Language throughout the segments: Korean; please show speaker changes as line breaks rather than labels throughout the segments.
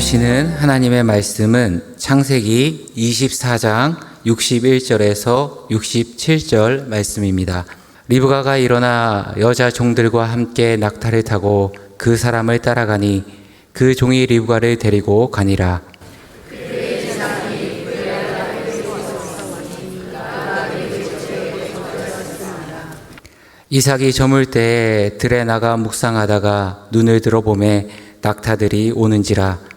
주시는 하나님의 말씀은 창세기 24장 61절에서 67절 말씀입니다. 리브가가 일어나 여자 종들과 함께 낙타를 타고 그 사람을 따라가니 그 종이 리브가를 데리고 가니라. 이삭이 저물 때에 들에 나가 묵상하다가 눈을 들어보매 낙타들이 오는지라.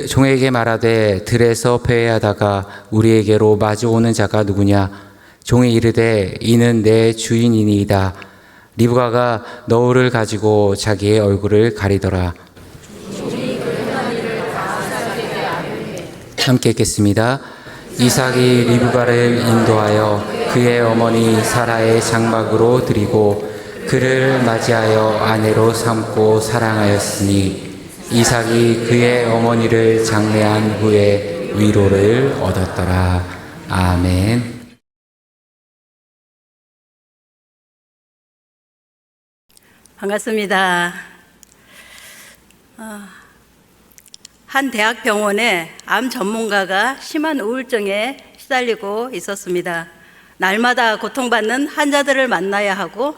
종에게 말하되 들에서 배회하다가 우리에게로 마주오는 자가 누구냐? 종이 이르되 이는 내 주인이니이다. 리브가가 너울을 가지고 자기의 얼굴을 가리더라. 함께 읽겠습니다. 이삭이 리브가를 인도하여 그의 어머니 사라의 장막으로 들이고 그를 맞이하여 아내로 삼고 사랑하였으니 이삭이 그의 어머니를 장례한 후에 위로를 얻었더라. 아멘.
반갑습니다. 한 대학병원에 암 전문가가 심한 우울증에 시달리고 있었습니다. 날마다 고통받는 환자들을 만나야 하고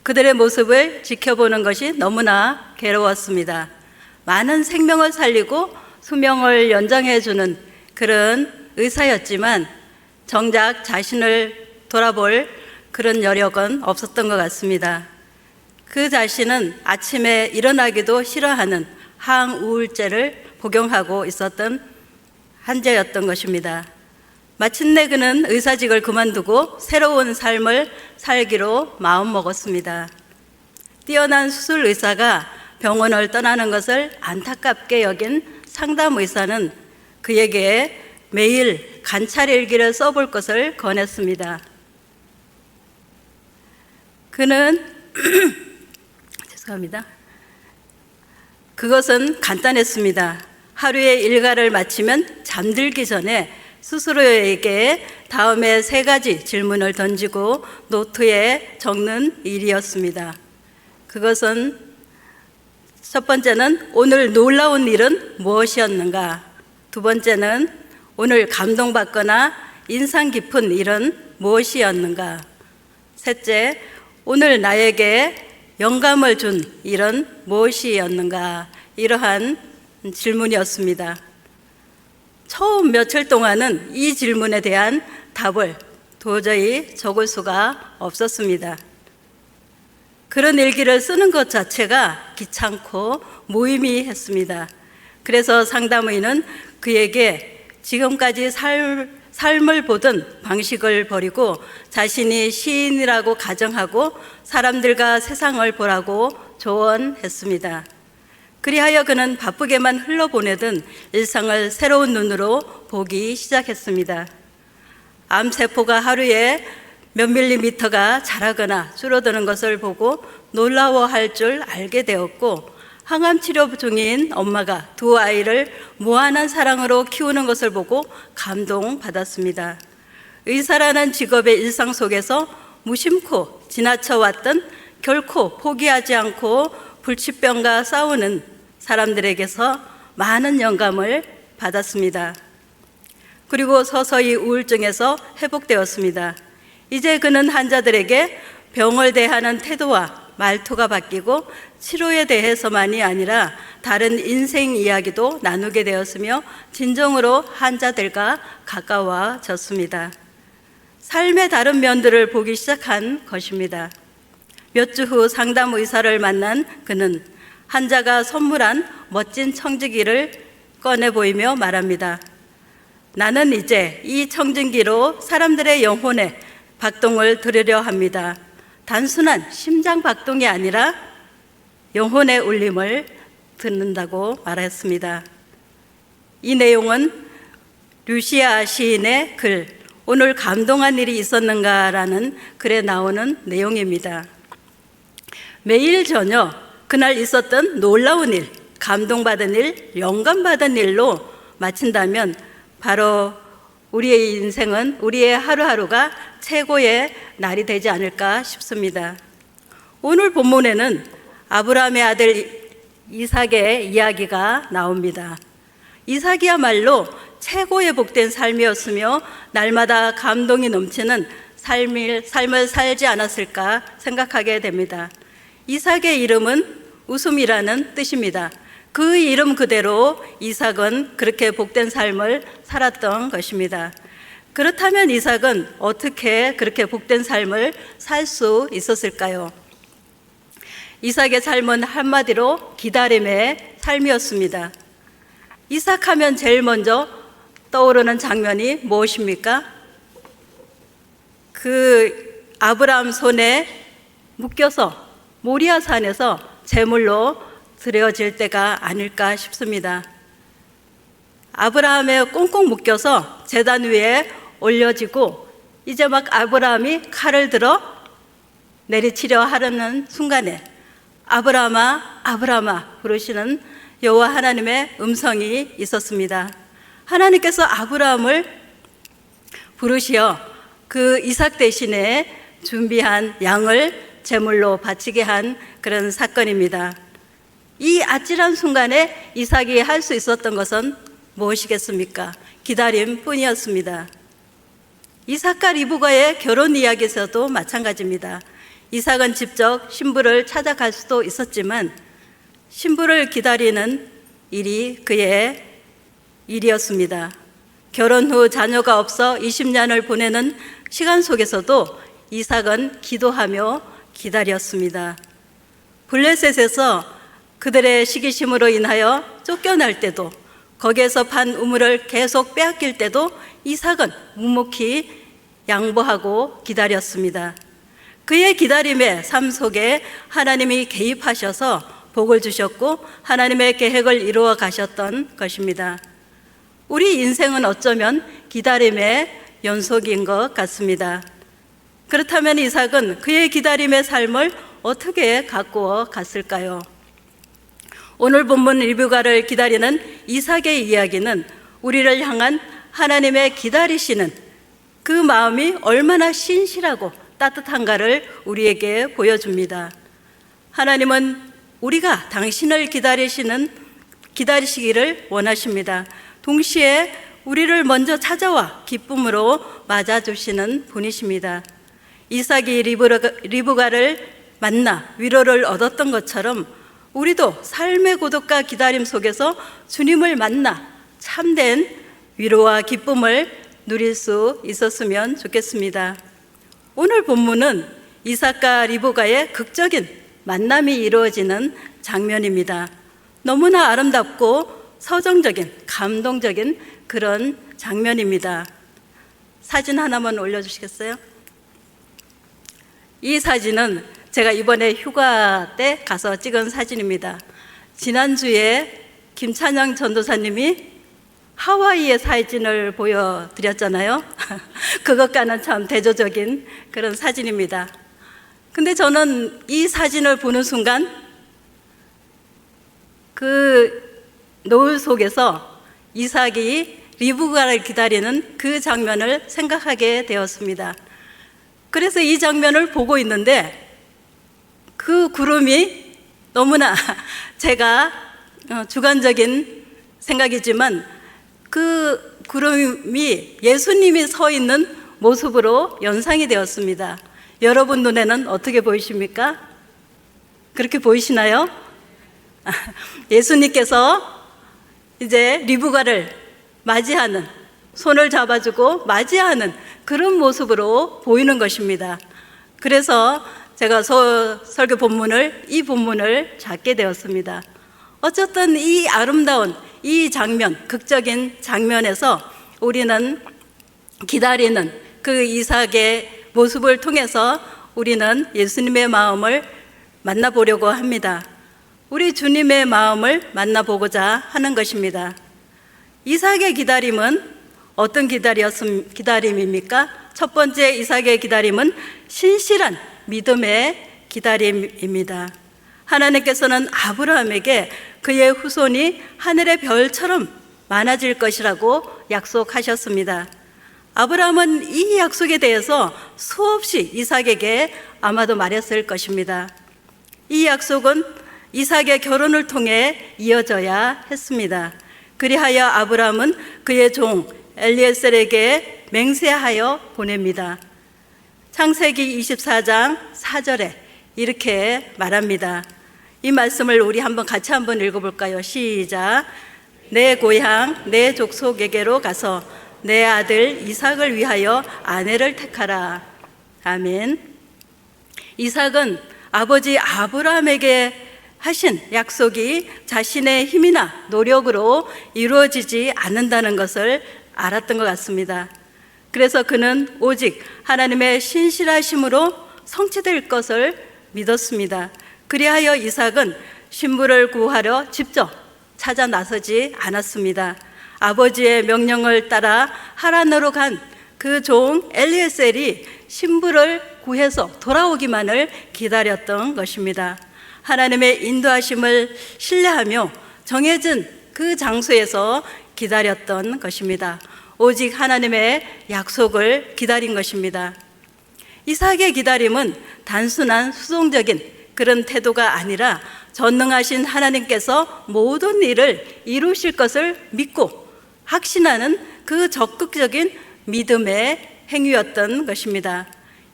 그들의 모습을 지켜보는 것이 너무나 괴로웠습니다. 많은 생명을 살리고 수명을 연장해주는 그런 의사였지만 정작 자신을 돌아볼 그런 여력은 없었던 것 같습니다. 그 자신은 아침에 일어나기도 싫어하는 항우울제를 복용하고 있었던 환자였던 것입니다. 마침내 그는 의사직을 그만두고 새로운 삶을 살기로 마음먹었습니다. 뛰어난 수술 의사가 병원을 떠나는 것을 안타깝게 여긴 상담 의사는 그에게 매일 관찰일기를 써볼 것을 권했습니다. 그는 죄송합니다. 그것은 간단했습니다. 하루의 일과를 마치면 잠들기 전에 스스로에게 다음에 3가지 질문을 던지고 노트에 적는 일이었습니다. 그것은 첫 번째는 오늘 놀라운 일은 무엇이었는가? 두 번째는 오늘 감동받거나 인상 깊은 일은 무엇이었는가? 셋째, 오늘 나에게 영감을 준 일은 무엇이었는가? 이러한 질문이었습니다. 처음 며칠 동안은 이 질문에 대한 답을 도저히 적을 수가 없었습니다. 그런 일기를 쓰는 것 자체가 귀찮고 무의미했습니다. 그래서 상담의는 그에게 지금까지 삶을 보던 방식을 버리고 자신이 시인이라고 가정하고 사람들과 세상을 보라고 조언했습니다. 그리하여 그는 바쁘게만 흘러보내던 일상을 새로운 눈으로 보기 시작했습니다. 암세포가 하루에 몇 밀리미터가 자라거나 줄어드는 것을 보고 놀라워할 줄 알게 되었고, 항암 치료 중인 엄마가 2 아이를 무한한 사랑으로 키우는 것을 보고 감동받았습니다. 의사라는 직업의 일상 속에서 무심코 지나쳐왔던 결코 포기하지 않고 불치병과 싸우는 사람들에게서 많은 영감을 받았습니다. 그리고 서서히 우울증에서 회복되었습니다. 이제 그는 환자들에게 병을 대하는 태도와 말투가 바뀌고 치료에 대해서만이 아니라 다른 인생 이야기도 나누게 되었으며 진정으로 환자들과 가까워졌습니다. 삶의 다른 면들을 보기 시작한 것입니다. 몇 주 후 상담 의사를 만난 그는 환자가 선물한 멋진 청지기를 꺼내 보이며 말합니다. 나는 이제 이 청진기로 사람들의 영혼에 박동을 들으려 합니다. 단순한 심장 박동이 아니라 영혼의 울림을 듣는다고 말했습니다. 이 내용은 루시아 시인의 글 오늘 감동한 일이 있었는가라는 글에 나오는 내용입니다. 매일 저녁 그날 있었던 놀라운 일, 감동받은 일, 영감받은 일로 마친다면 바로 우리의 인생은 우리의 하루하루가 최고의 날이 되지 않을까 싶습니다. 오늘 본문에는 아브라함의 아들 이삭의 이야기가 나옵니다. 이삭이야말로 최고의 복된 삶이었으며 날마다 감동이 넘치는 삶을 살지 않았을까 생각하게 됩니다. 이삭의 이름은 웃음이라는 뜻입니다. 그 이름 그대로 이삭은 그렇게 복된 삶을 살았던 것입니다. 그렇다면 이삭은 어떻게 그렇게 복된 삶을 살 수 있었을까요? 이삭의 삶은 한마디로 기다림의 삶이었습니다. 이삭하면 제일 먼저 떠오르는 장면이 무엇입니까? 그 아브라함 손에 묶여서 모리아산에서 제물로 드려질 때가 아닐까 싶습니다. 아브라함에 꽁꽁 묶여서 제단 위에 올려지고 이제 막 아브라함이 칼을 들어 내리치려 하려는 순간에 아브라함아 아브라함아 부르시는 여호와 하나님의 음성이 있었습니다. 하나님께서 아브라함을 부르시어 그 이삭 대신에 준비한 양을 제물로 바치게 한 그런 사건입니다. 이 아찔한 순간에 이삭이 할 수 있었던 것은 무엇이겠습니까? 기다림뿐이었습니다. 이삭과 리브가의 결혼 이야기에서도 마찬가지입니다. 이삭은 직접 신부를 찾아갈 수도 있었지만 신부를 기다리는 일이 그의 일이었습니다. 결혼 후 자녀가 없어 20년을 보내는 시간 속에서도 이삭은 기도하며 기다렸습니다. 블레셋에서 그들의 시기심으로 인하여 쫓겨날 때도 거기에서 판 우물을 계속 빼앗길 때도 이삭은 묵묵히 양보하고 기다렸습니다. 그의 기다림의 삶 속에 하나님이 개입하셔서 복을 주셨고 하나님의 계획을 이루어 가셨던 것입니다. 우리 인생은 어쩌면 기다림의 연속인 것 같습니다. 그렇다면 이삭은 그의 기다림의 삶을 어떻게 가꾸어 갔을까요? 오늘 본문 리브가를 기다리는 이삭의 이야기는 우리를 향한 하나님의 기다리시는 그 마음이 얼마나 신실하고 따뜻한가를 우리에게 보여줍니다. 하나님은 우리가 당신을 기다리시기를 원하십니다. 동시에 우리를 먼저 찾아와 기쁨으로 맞아주시는 분이십니다. 이삭이 리브가를 만나 위로를 얻었던 것처럼 우리도 삶의 고독과 기다림 속에서 주님을 만나 참된 위로와 기쁨을 누릴 수 있었으면 좋겠습니다. 오늘 본문은 이삭과 리브가의 극적인 만남이 이루어지는 장면입니다. 너무나 아름답고 서정적인, 감동적인 그런 장면입니다. 사진 하나만 올려주시겠어요? 이 사진은 제가 이번에 휴가 때 가서 찍은 사진입니다. 지난주에 김찬영 전도사님이 하와이의 사진을 보여드렸잖아요. 그것과는 참 대조적인 그런 사진입니다. 근데 저는 이 사진을 보는 순간 그 노을 속에서 이삭이 리브가를 기다리는 그 장면을 생각하게 되었습니다. 그래서 이 장면을 보고 있는데 그 구름이 너무나 제가 주관적인 생각이지만 그 구름이 예수님이 서 있는 모습으로 연상이 되었습니다. 여러분 눈에는 어떻게 보이십니까? 그렇게 보이시나요? 예수님께서 이제 리브가를 맞이하는, 손을 잡아주고 맞이하는 그런 모습으로 보이는 것입니다. 그래서 제가 설교 본문을, 이 본문을 잡게 되었습니다. 어쨌든 이 아름다운 이 장면, 극적인 장면에서 우리는 기다리는 그 이삭의 모습을 통해서 우리는 예수님의 마음을 만나보려고 합니다. 우리 주님의 마음을 만나보고자 하는 것입니다. 이삭의 기다림은 어떤 기다림입니까? 첫 번째 이삭의 기다림은 신실한 믿음의 기다림입니다. 하나님께서는 아브라함에게 그의 후손이 하늘의 별처럼 많아질 것이라고 약속하셨습니다. 아브라함은 이 약속에 대해서 수없이 이삭에게 아마도 말했을 것입니다. 이 약속은 이삭의 결혼을 통해 이어져야 했습니다. 그리하여 아브라함은 그의 종 엘리에셀에게 맹세하여 보냅니다. 창세기 24장 4절에 이렇게 말합니다. 이 말씀을 우리 같이 한번 읽어볼까요? 시작. 내 고향 내 족속에게로 가서 내 아들 이삭을 위하여 아내를 택하라. 아멘. 이삭은 아버지 아브라함에게 하신 약속이 자신의 힘이나 노력으로 이루어지지 않는다는 것을 알았던 것 같습니다. 그래서 그는 오직 하나님의 신실하심으로 성취될 것을 믿었습니다. 그리하여 이삭은 신부를 구하려 직접 찾아 나서지 않았습니다. 아버지의 명령을 따라 하란으로 간 그 종 엘리에셀이 신부를 구해서 돌아오기만을 기다렸던 것입니다. 하나님의 인도하심을 신뢰하며 정해진 그 장소에서 기다렸던 것입니다. 오직 하나님의 약속을 기다린 것입니다. 이삭의 기다림은 단순한 수동적인 그런 태도가 아니라 전능하신 하나님께서 모든 일을 이루실 것을 믿고 확신하는 그 적극적인 믿음의 행위였던 것입니다.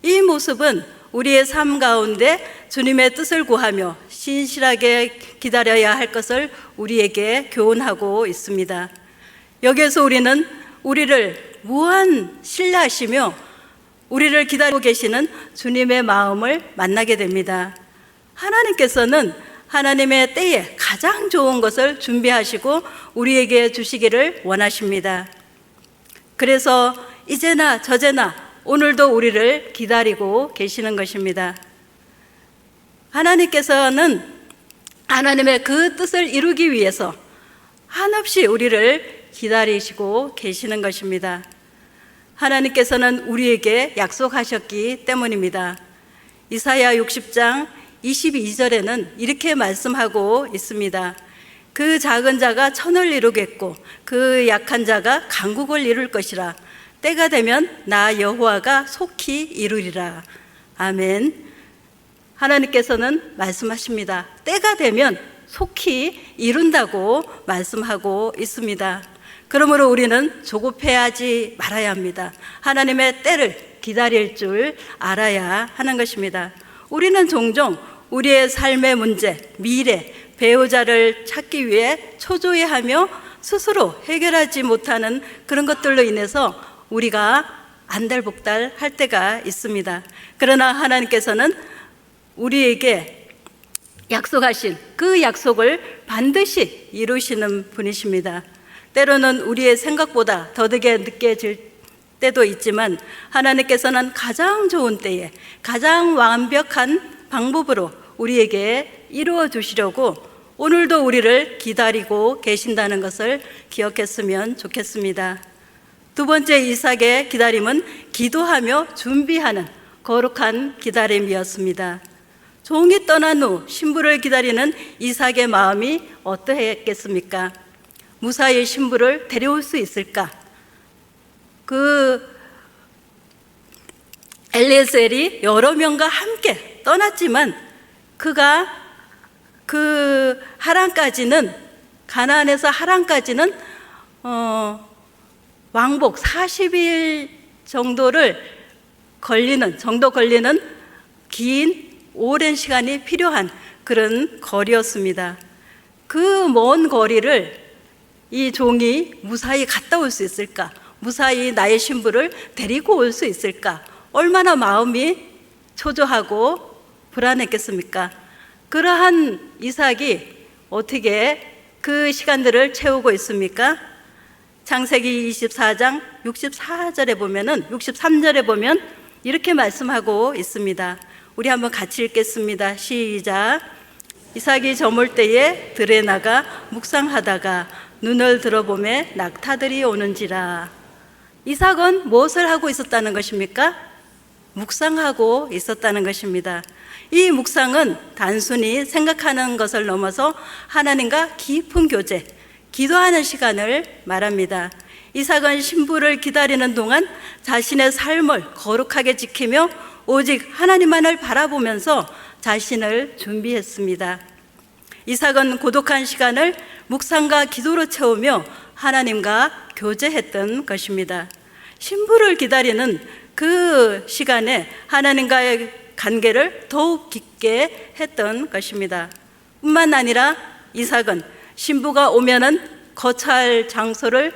이 모습은 우리의 삶 가운데 주님의 뜻을 구하며 신실하게 기다려야 할 것을 우리에게 교훈하고 있습니다. 여기에서 우리는 우리를 무한 신뢰하시며 우리를 기다리고 계시는 주님의 마음을 만나게 됩니다. 하나님께서는 하나님의 때에 가장 좋은 것을 준비하시고 우리에게 주시기를 원하십니다. 그래서 이제나 저제나 오늘도 우리를 기다리고 계시는 것입니다. 하나님께서는 하나님의 그 뜻을 이루기 위해서 한없이 우리를 기다리시고 계시는 것입니다. 하나님께서는 우리에게 약속하셨기 때문입니다. 이사야 60장 22절에는 이렇게 말씀하고 있습니다. 그 작은 자가 천을 이루겠고 그 약한 자가 강국을 이룰 것이라. 때가 되면 나 여호와가 속히 이루리라. 아멘. 하나님께서는 말씀하십니다. 때가 되면 속히 이룬다고 말씀하고 있습니다. 그러므로 우리는 조급해하지 말아야 합니다. 하나님의 때를 기다릴 줄 알아야 하는 것입니다. 우리는 종종 우리의 삶의 문제, 미래, 배우자를 찾기 위해 초조해하며 스스로 해결하지 못하는 그런 것들로 인해서 우리가 안달복달 할 때가 있습니다. 그러나 하나님께서는 우리에게 약속하신 그 약속을 반드시 이루시는 분이십니다. 때로는 우리의 생각보다 더디게 느껴질 때도 있지만 하나님께서는 가장 좋은 때에 가장 완벽한 방법으로 우리에게 이루어 주시려고 오늘도 우리를 기다리고 계신다는 것을 기억했으면 좋겠습니다. 두 번째 이삭의 기다림은 기도하며 준비하는 거룩한 기다림이었습니다. 종이 떠난 후 신부를 기다리는 이삭의 마음이 어떠했겠습니까? 무사히 신부를 데려올 수 있을까? 그 엘리에셀이 여러 명과 함께 떠났지만 그가 그 하란까지는 가나안에서 하란까지는 왕복 40일 정도를 걸리는 긴 오랜 시간이 필요한 그런 거리였습니다. 그 먼 거리를 이 종이 무사히 갔다 올 수 있을까? 무사히 나의 신부를 데리고 올 수 있을까? 얼마나 마음이 초조하고 불안했겠습니까? 그러한 이삭이 어떻게 그 시간들을 채우고 있습니까? 창세기 24장 63절에 보면 이렇게 말씀하고 있습니다. 우리 한번 같이 읽겠습니다. 시작. 이삭이 저물 때에 들에 나가 묵상하다가 눈을 들어보매 낙타들이 오는지라. 이삭은 무엇을 하고 있었다는 것입니까? 묵상하고 있었다는 것입니다. 이 묵상은 단순히 생각하는 것을 넘어서 하나님과 깊은 교제, 기도하는 시간을 말합니다. 이삭은 신부를 기다리는 동안 자신의 삶을 거룩하게 지키며 오직 하나님만을 바라보면서 자신을 준비했습니다. 이삭은 고독한 시간을 묵상과 기도로 채우며 하나님과 교제했던 것입니다. 신부를 기다리는 그 시간에 하나님과의 관계를 더욱 깊게 했던 것입니다. 뿐만 아니라 이삭은 신부가 오면은 거처할 장소를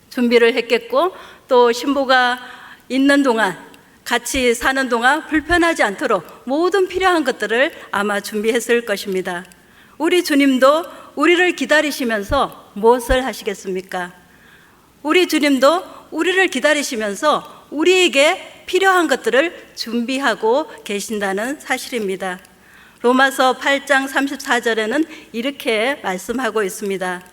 준비를 했겠고, 또 신부가 있는 동안, 같이 사는 동안 불편하지 않도록 모든 필요한 것들을 아마 준비했을 것입니다. 우리 주님도 우리를 기다리시면서 무엇을 하시겠습니까? 우리 주님도 우리를 기다리시면서 우리에게 필요한 것들을 준비하고 계신다는 사실입니다. 로마서 8장 34절에는 이렇게 말씀하고 있습니다.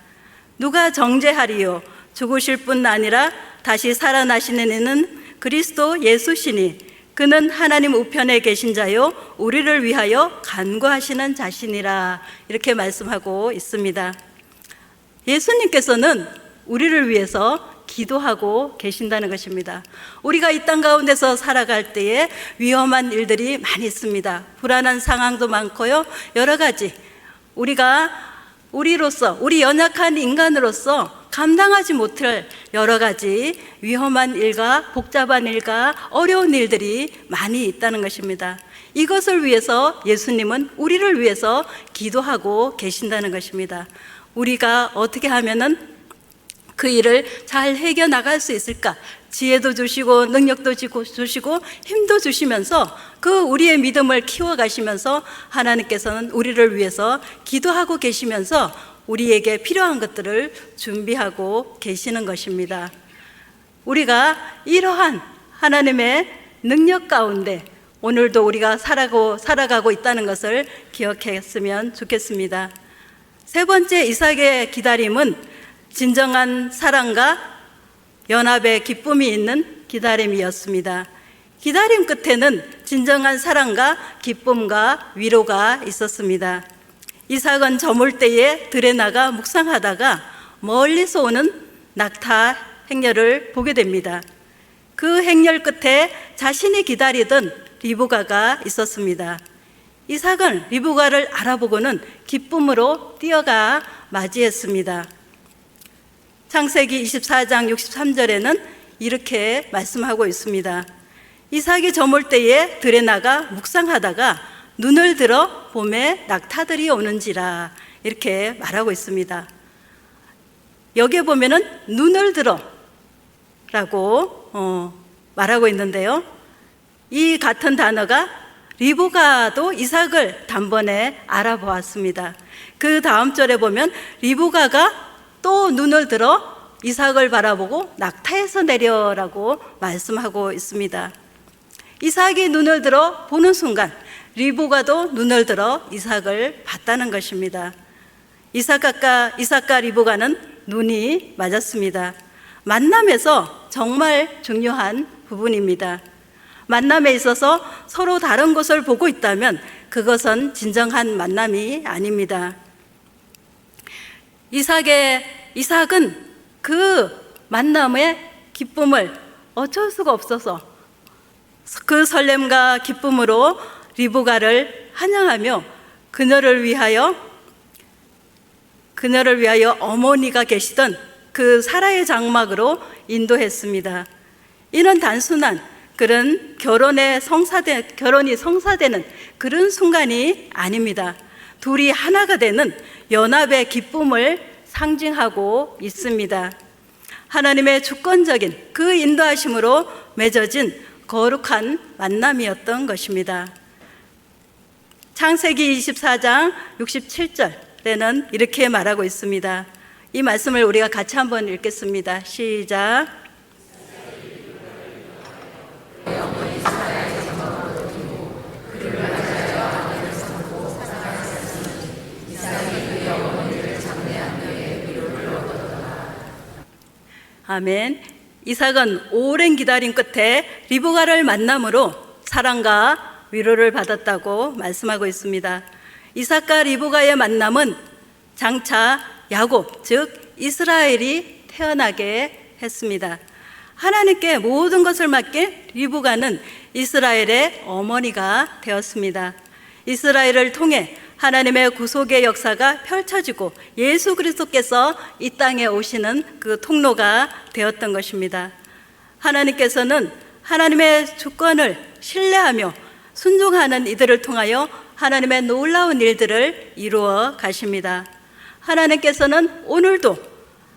누가 정죄하리요? 죽으실 뿐 아니라 다시 살아나시는 이는 그리스도 예수시니 그는 하나님 우편에 계신 자요 우리를 위하여 간구하시는 자신이라, 이렇게 말씀하고 있습니다. 예수님께서는 우리를 위해서 기도하고 계신다는 것입니다. 우리가 이 땅 가운데서 살아갈 때에 위험한 일들이 많이 있습니다. 불안한 상황도 많고요. 여러 가지 우리 연약한 인간으로서 감당하지 못할 여러 가지 위험한 일과 복잡한 일과 어려운 일들이 많이 있다는 것입니다. 이것을 위해서 예수님은 우리를 위해서 기도하고 계신다는 것입니다. 우리가 어떻게 하면은 그 일을 잘 해결 나갈 수 있을까? 지혜도 주시고 능력도 주시고 힘도 주시면서 그 우리의 믿음을 키워가시면서 하나님께서는 우리를 위해서 기도하고 계시면서 우리에게 필요한 것들을 준비하고 계시는 것입니다. 우리가 이러한 하나님의 능력 가운데 오늘도 우리가 살아가고 있다는 것을 기억했으면 좋겠습니다. 세 번째, 이삭의 기다림은 진정한 사랑과 연합의 기쁨이 있는 기다림이었습니다. 기다림 끝에는 진정한 사랑과 기쁨과 위로가 있었습니다. 이삭은 저물 때에 들에 나가 묵상하다가 멀리서 오는 낙타 행렬을 보게 됩니다. 그 행렬 끝에 자신이 기다리던 리브가가 있었습니다. 이삭은 리브가를 알아보고는 기쁨으로 뛰어가 맞이했습니다. 창세기 24장 63절에는 이렇게 말씀하고 있습니다. 이삭이 저물 때에 들에 나가 묵상하다가 눈을 들어 봄에 낙타들이 오는지라, 이렇게 말하고 있습니다. 여기에 보면은 눈을 들어 라고 말하고 있는데요, 이 같은 단어가 리브가도 이삭을 단번에 알아보았습니다. 그 다음 절에 보면 리브가가 또 눈을 들어 이삭을 바라보고 낙타에서 내려라고 말씀하고 있습니다. 이삭이 눈을 들어 보는 순간 리브가도 눈을 들어 이삭을 봤다는 것입니다. 이삭과 리브가는 눈이 맞았습니다. 만남에서 정말 중요한 부분입니다. 만남에 있어서 서로 다른 것을 보고 있다면 그것은 진정한 만남이 아닙니다. 이삭은 그 만남의 기쁨을 어쩔 수가 없어서 그 설렘과 기쁨으로 리브가를 환영하며 그녀를 위하여 어머니가 계시던 그 사라의 장막으로 인도했습니다. 이는 단순한 그런 결혼이 성사되는 그런 순간이 아닙니다. 둘이 하나가 되는 연합의 기쁨을 상징하고 있습니다. 하나님의 주권적인 그 인도하심으로 맺어진 거룩한 만남이었던 것입니다. 창세기 24장 67절에는 이렇게 말하고 있습니다. 이 말씀을 우리가 같이 한번 읽겠습니다. 시작. 아멘. 이삭은 오랜 기다림 끝에 리브가를 만남으로 사랑과 위로를 받았다고 말씀하고 있습니다. 이삭과 리브가의 만남은 장차 야곱, 즉 이스라엘이 태어나게 했습니다. 하나님께 모든 것을 맡긴 리브가는 이스라엘의 어머니가 되었습니다. 이스라엘을 통해 하나님의 구속의 역사가 펼쳐지고 예수 그리스도께서 이 땅에 오시는 그 통로가 되었던 것입니다. 하나님께서는 하나님의 주권을 신뢰하며 순종하는 이들을 통하여 하나님의 놀라운 일들을 이루어 가십니다. 하나님께서는 오늘도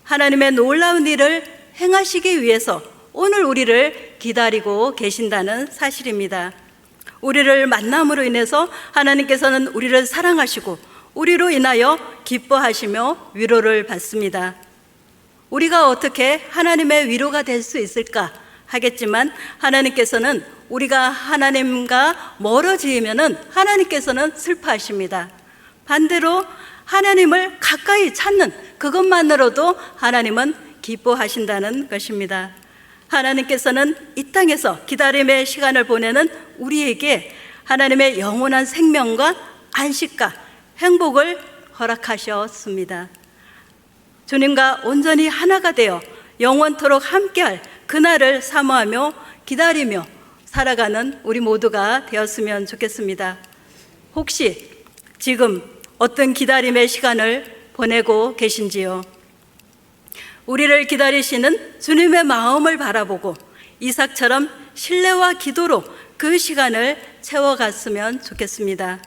하나님의 놀라운 일을 행하시기 위해서 오늘 우리를 기다리고 계신다는 사실입니다. 우리를 만남으로 인해서 하나님께서는 우리를 사랑하시고 우리로 인하여 기뻐하시며 위로를 받습니다. 우리가 어떻게 하나님의 위로가 될 수 있을까 하겠지만 하나님께서는 우리가 하나님과 멀어지면은 하나님께서는 슬퍼하십니다. 반대로 하나님을 가까이 찾는 그것만으로도 하나님은 기뻐하신다는 것입니다. 하나님께서는 이 땅에서 기다림의 시간을 보내는 우리에게 하나님의 영원한 생명과 안식과 행복을 허락하셨습니다. 주님과 온전히 하나가 되어 영원토록 함께할 그날을 사모하며 기다리며 살아가는 우리 모두가 되었으면 좋겠습니다. 혹시 지금 어떤 기다림의 시간을 보내고 계신지요? 우리를 기다리시는 주님의 마음을 바라보고 이삭처럼 신뢰와 기도로 그 시간을 채워갔으면 좋겠습니다.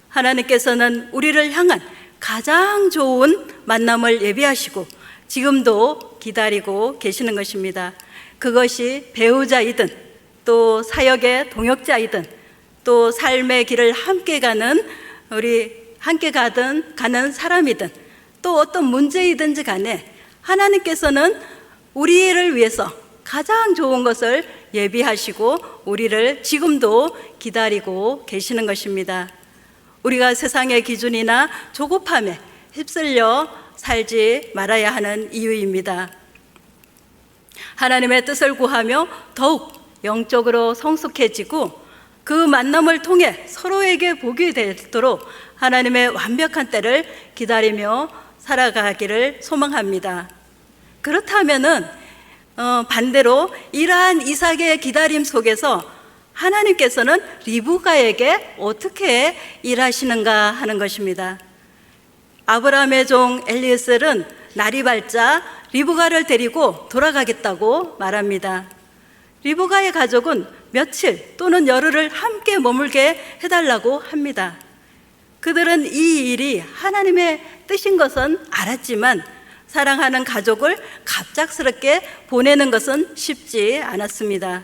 하나님께서는 우리를 향한 가장 좋은 만남을 예비하시고 지금도 기다리고 계시는 것입니다. 그것이 배우자이든 또 사역의 동역자이든 또 삶의 길을 함께 가는 가는 사람이든 또 어떤 문제이든지 간에 하나님께서는 우리를 위해서 가장 좋은 것을 예비하시고 우리를 지금도 기다리고 계시는 것입니다. 우리가 세상의 기준이나 조급함에 휩쓸려 살지 말아야 하는 이유입니다. 하나님의 뜻을 구하며 더욱 영적으로 성숙해지고 그 만남을 통해 서로에게 복이 되도록 하나님의 완벽한 때를 기다리며 살아가기를 소망합니다. 그렇다면은 반대로 이러한 이삭의 기다림 속에서 하나님께서는 리브가에게 어떻게 일하시는가 하는 것입니다. 아브라함의 종 엘리에셀은 날이 밝자 리브가를 데리고 돌아가겠다고 말합니다. 리브가의 가족은 며칠 또는 열흘을 함께 머물게 해달라고 합니다. 그들은 이 일이 하나님의 뜻인 것은 알았지만 사랑하는 가족을 갑작스럽게 보내는 것은 쉽지 않았습니다.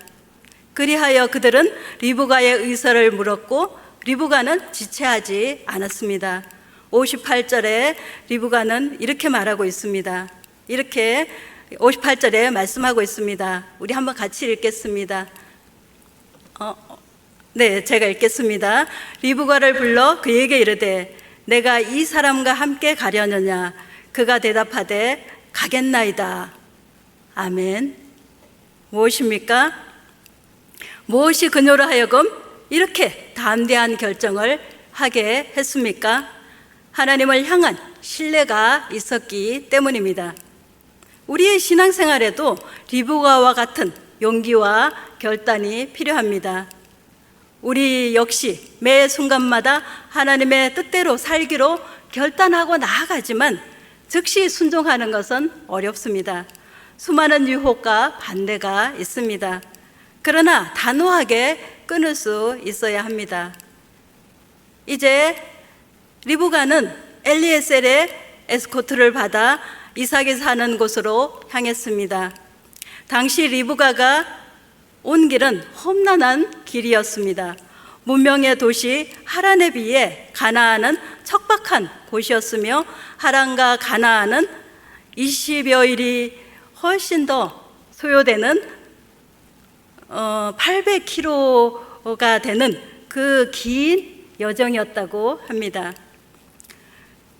그리하여 그들은 리브가의 의사를 물었고 리브가는 지체하지 않았습니다. 58절에 리브가는 이렇게 말하고 있습니다. 이렇게 58절에 말씀하고 있습니다. 우리 한번 같이 읽겠습니다. 네, 제가 읽겠습니다. 리브가를 불러 그에게 이르되 내가 이 사람과 함께 가려느냐? 그가 대답하되 가겠나이다. 아멘. 무엇입니까? 무엇이 그녀로 하여금 이렇게 담대한 결정을 하게 했습니까? 하나님을 향한 신뢰가 있었기 때문입니다. 우리의 신앙생활에도 리브가와 같은 용기와 결단이 필요합니다. 우리 역시 매 순간마다 하나님의 뜻대로 살기로 결단하고 나아가지만 즉시 순종하는 것은 어렵습니다. 수많은 유혹과 반대가 있습니다. 그러나 단호하게 끊을 수 있어야 합니다. 이제 리브가는 엘리에셀의 에스코트를 받아 이삭이 사는 곳으로 향했습니다. 당시 리브가가 온 길은 험난한 길이었습니다. 문명의 도시 하란에 비해 가나안은 척박한 곳이었으며 하란과 가나안은 20여일이 훨씬 더 소요되는 800km가 되는 그 긴 여정이었다고 합니다.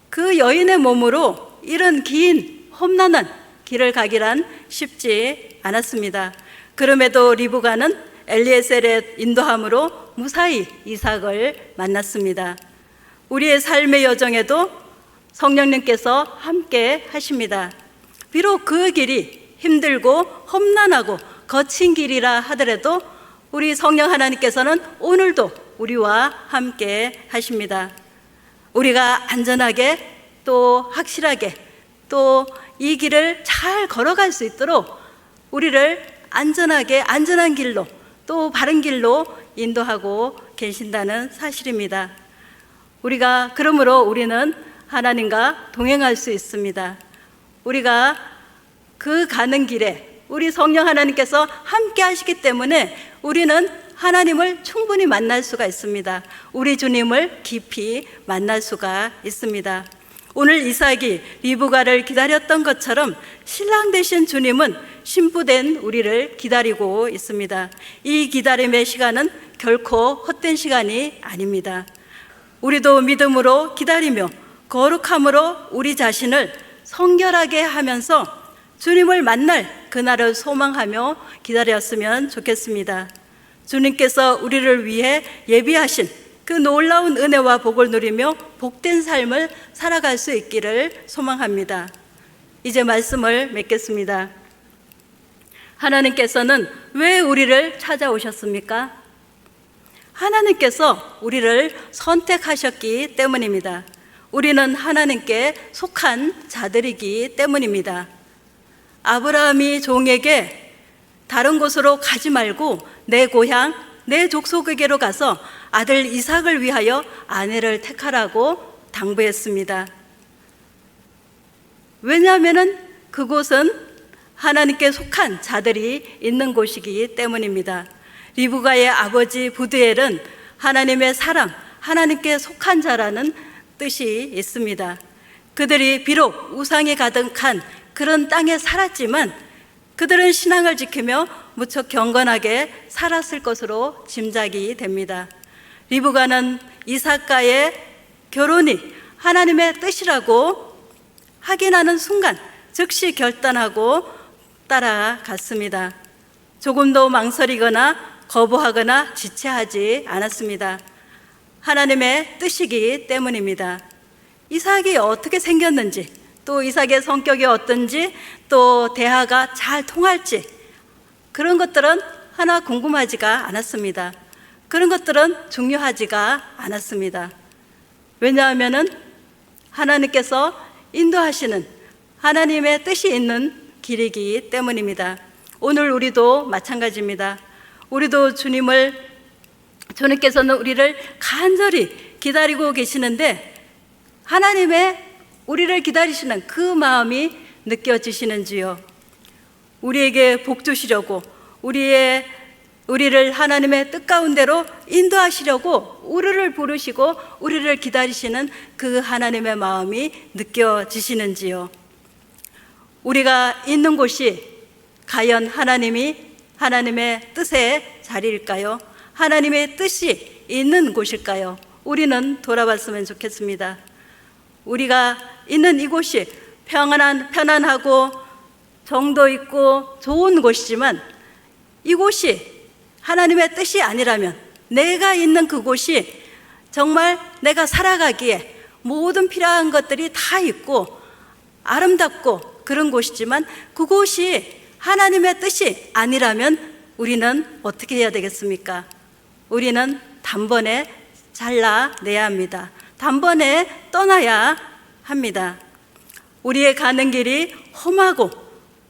그 여인의 몸으로 이런 긴 험난한 길을 가기란 쉽지 않았습니다. 그럼에도 리브가는 엘리에셀의 인도함으로 무사히 이삭을 만났습니다. 우리의 삶의 여정에도 성령님께서 함께 하십니다. 비록 그 길이 힘들고 험난하고 거친 길이라 하더라도 우리 성령 하나님께서는 오늘도 우리와 함께 하십니다. 우리가 안전하게 또 확실하게 또 이 길을 잘 걸어갈 수 있도록 우리를 안전하게 안전한 길로 또 바른 길로 인도하고 계신다는 사실입니다. 그러므로 우리는 하나님과 동행할 수 있습니다. 우리가 그 가는 길에 우리 성령 하나님께서 함께 하시기 때문에 우리는 하나님을 충분히 만날 수가 있습니다. 우리 주님을 깊이 만날 수가 있습니다. 오늘 이삭이 리브가를 기다렸던 것처럼 신랑 되신 주님은 신부된 우리를 기다리고 있습니다. 이 기다림의 시간은 결코 헛된 시간이 아닙니다. 우리도 믿음으로 기다리며 거룩함으로 우리 자신을 성결하게 하면서 주님을 만날 그날을 소망하며 기다렸으면 좋겠습니다. 주님께서 우리를 위해 예비하신 그 놀라운 은혜와 복을 누리며 복된 삶을 살아갈 수 있기를 소망합니다. 이제 말씀을 맺겠습니다. 하나님께서는 왜 우리를 찾아오셨습니까? 하나님께서 우리를 선택하셨기 때문입니다. 우리는 하나님께 속한 자들이기 때문입니다. 아브라함이 종에게 다른 곳으로 가지 말고 내 고향, 내 족속에게로 가서 아들 이삭을 위하여 아내를 택하라고 당부했습니다. 왜냐하면 그곳은 하나님께 속한 자들이 있는 곳이기 때문입니다. 리브가의 아버지 부두엘은 하나님의 사람, 하나님께 속한 자라는 뜻이 있습니다. 그들이 비록 우상이 가득한 그런 땅에 살았지만 그들은 신앙을 지키며 무척 경건하게 살았을 것으로 짐작이 됩니다. 리브가는 이삭과의 결혼이 하나님의 뜻이라고 확인하는 순간 즉시 결단하고 따라갔습니다. 조금도 망설이거나 거부하거나 지체하지 않았습니다. 하나님의 뜻이기 때문입니다. 이삭이 어떻게 생겼는지, 또 이삭의 성격이 어떤지, 또 대화가 잘 통할지 그런 것들은 하나 궁금하지가 않았습니다. 그런 것들은 중요하지가 않았습니다. 왜냐하면 하나님께서 인도하시는 하나님의 뜻이 있는 길이기 때문입니다. 오늘 우리도 마찬가지입니다. 우리도 주님께서는 우리를 간절히 기다리고 계시는데 하나님의 우리를 기다리시는 그 마음이 느껴지시는지요? 우리에게 복 주시려고 우리를 하나님의 뜻 가운데로 인도하시려고 우리를 부르시고 우리를 기다리시는 그 하나님의 마음이 느껴지시는지요? 우리가 있는 곳이 과연 하나님의 뜻의 자리일까요? 하나님의 뜻이 있는 곳일까요? 우리는 돌아봤으면 좋겠습니다. 우리가 있는 이곳이 편안하고 정도 있고 좋은 곳이지만 이곳이 하나님의 뜻이 아니라면 내가 있는 그곳이 정말 내가 살아가기에 모든 필요한 것들이 다 있고 아름답고 그런 곳이지만 그곳이 하나님의 뜻이 아니라면 우리는 어떻게 해야 되겠습니까? 우리는 단번에 잘라내야 합니다. 단번에 떠나야 합니다. 우리의 가는 길이 험하고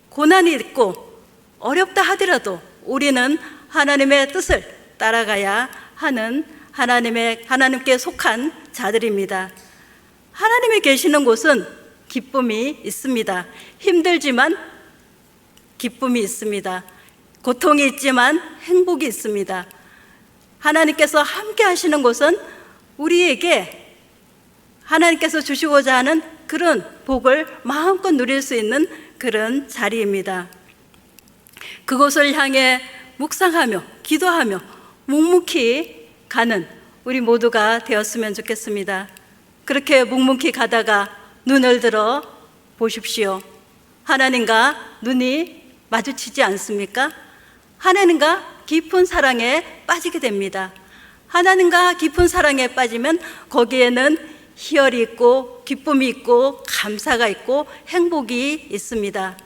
고난이 있고 어렵다 하더라도 우리는 하나님의 뜻을 따라가야 하는 하나님께 속한 자들입니다. 하나님이 계시는 곳은 기쁨이 있습니다. 힘들지만 기쁨이 있습니다. 고통이 있지만 행복이 있습니다. 하나님께서 함께 하시는 곳은 우리에게 하나님께서 주시고자 하는 그런 복을 마음껏 누릴 수 있는 그런 자리입니다. 그곳을 향해 묵상하며 기도하며 묵묵히 가는 우리 모두가 되었으면 좋겠습니다. 그렇게 묵묵히 가다가 눈을 들어 보십시오. 하나님과 눈이 마주치지 않습니까? 하나님과 깊은 사랑에 빠지게 됩니다. 하나님과 깊은 사랑에 빠지면 거기에는 희열이 있고 기쁨이 있고 감사가 있고 행복이 있습니다.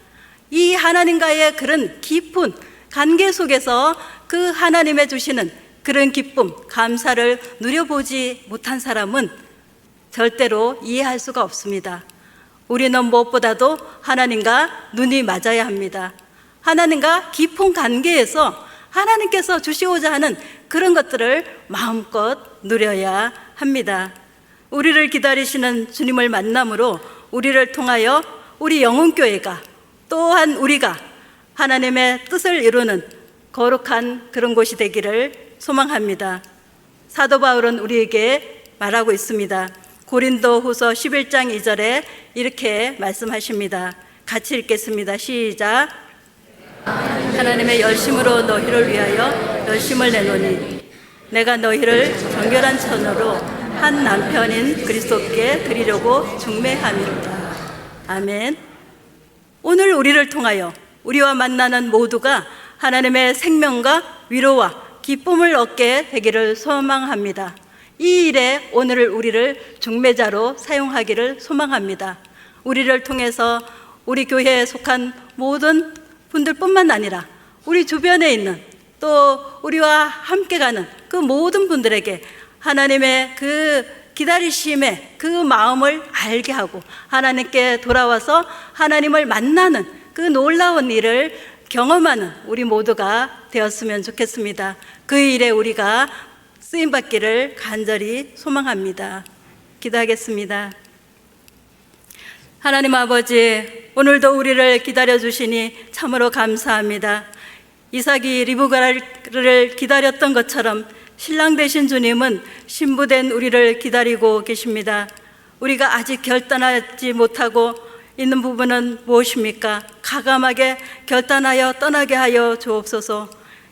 이 하나님과의 그런 깊은 관계 속에서 그 하나님의 주시는 그런 기쁨, 감사를 누려보지 못한 사람은 절대로 이해할 수가 없습니다. 우리는 무엇보다도 하나님과 눈이 맞아야 합니다. 하나님과 깊은 관계에서 하나님께서 주시고자 하는 그런 것들을 마음껏 누려야 합니다. 우리를 기다리시는 주님을 만남으로 우리를 통하여 우리 영혼교회가 또한 우리가 하나님의 뜻을 이루는 거룩한 그런 곳이 되기를 소망합니다. 사도 바울은 우리에게 말하고 있습니다. 고린도후서 11장 2절에 이렇게 말씀하십니다. 같이 읽겠습니다. 시작. 하나님의 열심으로 너희를 위하여 열심을 내노니 내가 너희를 정결한 천으로 한 남편인 그리스도께 드리려고 중매함이로다. 아멘. 오늘 우리를 통하여 우리와 만나는 모두가 하나님의 생명과 위로와 기쁨을 얻게 되기를 소망합니다. 이 일에 오늘 우리를 중매자로 사용하기를 소망합니다. 우리를 통해서 우리 교회에 속한 모든 분들뿐만 아니라 우리 주변에 있는 또 우리와 함께 가는 그 모든 분들에게 하나님의 그 기다리심의 그 마음을 알게 하고 하나님께 돌아와서 하나님을 만나는 그 놀라운 일을 경험하는 우리 모두가 되었으면 좋겠습니다. 그 일에 우리가 쓰임받기를 간절히 소망합니다. 기도하겠습니다. 하나님 아버지, 오늘도 우리를 기다려주시니 참으로 감사합니다. 이삭이 리브가를 기다렸던 것처럼 신랑 되신 주님은 신부된 우리를 기다리고 계십니다. 우리가 아직 결단하지 못하고 있는 부분은 무엇입니까? 가감하게 결단하여 떠나게 하여 주옵소서.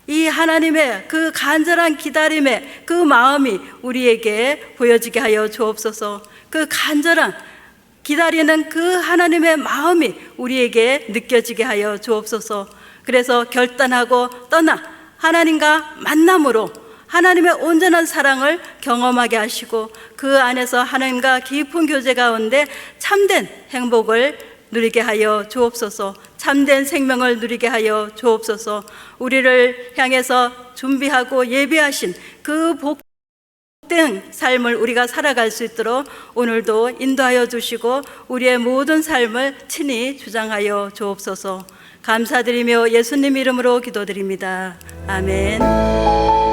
이 하나님의 그 간절한 기다림의 그 마음이 우리에게 보여지게 하여 주옵소서. 그 간절한 기다리는 그 하나님의 마음이 우리에게 느껴지게 하여 주옵소서. 그래서 결단하고 떠나 하나님과 만남으로 하나님의 온전한 사랑을 경험하게 하시고 그 안에서 하나님과 깊은 교제 가운데 참된 행복을 누리게 하여 주옵소서. 참된 생명을 누리게 하여 주옵소서. 우리를 향해서 준비하고 예비하신 그 복된 삶을 우리가 살아갈 수 있도록 오늘도 인도하여 주시고 우리의 모든 삶을 친히 주장하여 주옵소서. 감사드리며 예수님 이름으로 기도드립니다. 아멘.